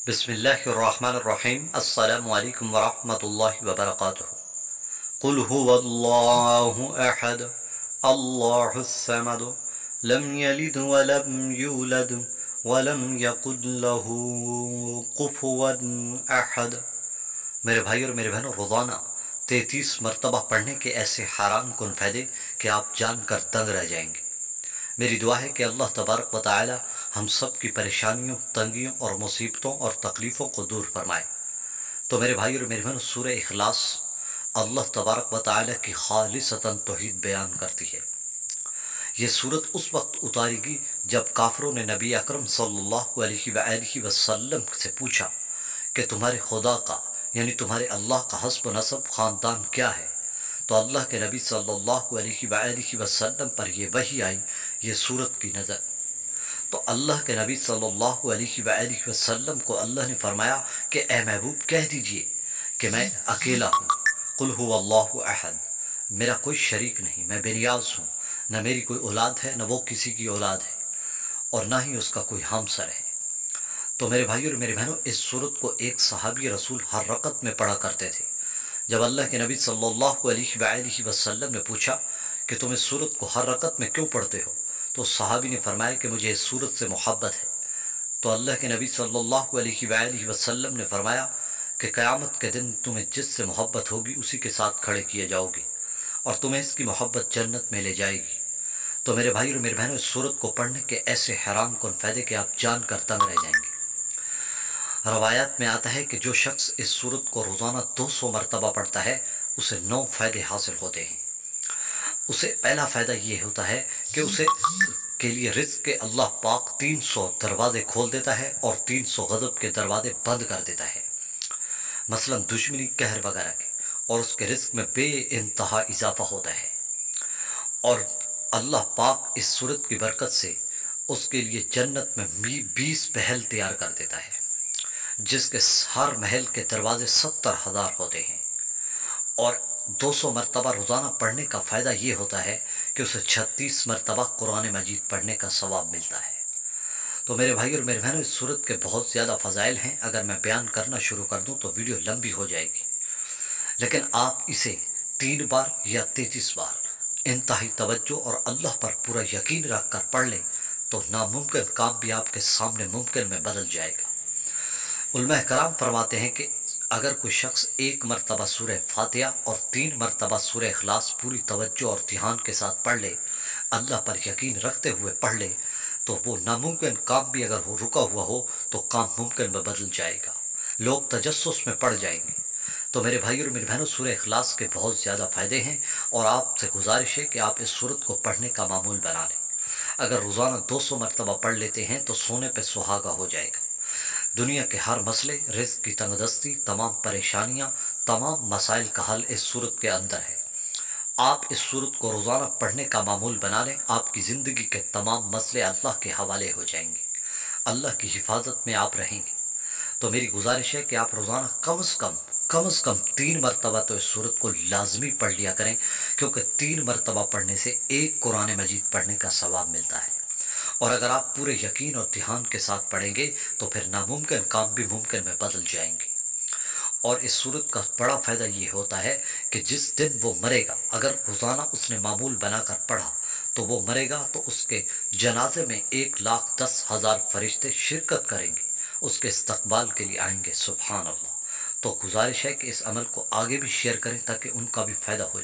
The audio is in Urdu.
بسم اللہ الرحمن الرحیم۔ السلام علیکم ورحمۃ اللہ وبرکاتہ۔ قل هو اللہ احد اللہ الصمد لم یلد ولم یولد ولم یکن له کفوا احد۔ میرے بھائی اور میرے بہنوں، روزانہ 33 مرتبہ پڑھنے کے ایسے حیران کن فائدے کہ آپ جان کر دنگ رہ جائیں گے۔ میری دعا ہے کہ اللہ تبارک و تعالی ہم سب کی پریشانیوں، تنگیوں اور مصیبتوں اور تکلیفوں کو دور فرمائے۔ تو میرے بھائی اور میرے بہنوں، سورہ اخلاص اللہ تبارک و تعالی کی خالصتاً توحید بیان کرتی ہے۔ یہ صورت اس وقت اتاری گی جب کافروں نے نبی اکرم صلی اللہ علیہ وآلہ وسلم سے پوچھا کہ تمہارے خدا کا یعنی تمہارے اللہ کا حسب و نسب خاندان کیا ہے؟ تو اللہ کے نبی صلی اللہ علیہ وآلہ وسلم پر یہ وحی آئی، یہ صورت کی نظر۔ تو اللہ کے نبی صلی اللہ علیہ وآلہ وسلم کو اللہ نے فرمایا کہ اے محبوب کہہ دیجئے کہ میں اکیلا ہوں، قل هو اللہ احد، میرا کوئی شریک نہیں، میں بے نیاز ہوں، نہ میری کوئی اولاد ہے، نہ وہ کسی کی اولاد ہے، اور نہ ہی اس کا کوئی ہمسر ہے۔ تو میرے بھائی اور میرے بہنوں، اس صورت کو ایک صحابی رسول ہر رکعت میں پڑھا کرتے تھے۔ جب اللہ کے نبی صلی اللہ علیہ وآلہ وسلم نے پوچھا کہ تم اس صورت کو ہر رکعت میں کیوں پڑھتے ہو، تو صحابی نے فرمایا کہ مجھے اس صورت سے محبت ہے۔ تو اللہ کے نبی صلی اللہ علیہ وآلہ وسلم نے فرمایا کہ قیامت کے دن تمہیں جس سے محبت ہوگی اسی کے ساتھ کھڑے کیے جاؤ گے، اور تمہیں اس کی محبت جنت میں لے جائے گی۔ تو میرے بھائی اور میرے بہنوں، اس صورت کو پڑھنے کے ایسے حیران کن فائدے کہ آپ جان کر دنگ رہ جائیں گے۔ روایات میں آتا ہے کہ جو شخص اس صورت کو روزانہ 200 مرتبہ پڑھتا ہے اسے 9 فائدے حاصل ہوتے ہیں۔ اسے پہلا فائدہ یہ ہوتا ہے کہ اسے کے لیے رزق کے اللہ پاک 300 دروازے کھول دیتا ہے اور 300 غضب کے دروازے بند کر دیتا ہے، مثلا دشمنی، قہر وغیرہ کے، اور اس کے رزق میں بے انتہا اضافہ ہوتا ہے۔ اور اللہ پاک اس صورت کی برکت سے اس کے لیے جنت میں 20 محل تیار کر دیتا ہے، جس کے ہر محل کے دروازے 70,000 ہوتے ہیں۔ اور 200 مرتبہ روزانہ پڑھنے کا فائدہ یہ ہوتا ہے کہ اسے 36 مرتبہ قرآن مجید پڑھنے کا ثواب ملتا ہے۔ تو میرے بھائی اور میرے بہنوں، اس صورت کے بہت زیادہ فضائل ہیں، اگر میں بیان کرنا شروع کر دوں تو ویڈیو لمبی ہو جائے گی، لیکن آپ اسے 3 بار یا 33 بار انتہائی توجہ اور اللہ پر پورا یقین رکھ کر پڑھ لیں تو ناممکن کام بھی آپ کے سامنے ممکن میں بدل جائے گا۔ علماء کرام فرماتے ہیں کہ اگر کوئی شخص 1 مرتبہ سورہ فاتحہ اور 3 مرتبہ سورہ اخلاص پوری توجہ اور دھیان کے ساتھ پڑھ لے، اللہ پر یقین رکھتے ہوئے پڑھ لے، تو وہ ناممکن کام بھی اگر رکا ہوا ہو تو کام ممکن میں بدل جائے گا، لوگ تجسس میں پڑ جائیں گے۔ تو میرے بھائی اور میری بہنوں، سورہ اخلاص کے بہت زیادہ فائدے ہیں، اور آپ سے گزارش ہے کہ آپ اس صورت کو پڑھنے کا معمول بنا لیں۔ اگر روزانہ 200 مرتبہ پڑھ لیتے ہیں تو سونے پہ سہاگا ہو جائے گا۔ دنیا کے ہر مسئلے، رزق کی تنگ دستی، تمام پریشانیاں، تمام مسائل کا حل اس صورت کے اندر ہے۔ آپ اس صورت کو روزانہ پڑھنے کا معمول بنا لیں، آپ کی زندگی کے تمام مسئلے اللہ کے حوالے ہو جائیں گے، اللہ کی حفاظت میں آپ رہیں گے۔ تو میری گزارش ہے کہ آپ روزانہ کم از کم 3 مرتبہ تو اس صورت کو لازمی پڑھ لیا کریں، کیونکہ 3 مرتبہ پڑھنے سے 1 قرآن مجید پڑھنے کا ثواب ملتا ہے۔ اور اگر آپ پورے یقین اور دھیان کے ساتھ پڑھیں گے تو پھر ناممکن کام بھی ممکن میں بدل جائیں گے۔ اور اس صورت کا بڑا فائدہ یہ ہوتا ہے کہ جس دن وہ مرے گا، اگر روزانہ اس نے معمول بنا کر پڑھا تو وہ مرے گا تو اس کے جنازے میں 1,10,000 فرشتے شرکت کریں گے، اس کے استقبال کے لیے آئیں گے۔ سبحان اللہ۔ تو گزارش ہے کہ اس عمل کو آگے بھی شیئر کریں تاکہ ان کا بھی فائدہ ہو جائے۔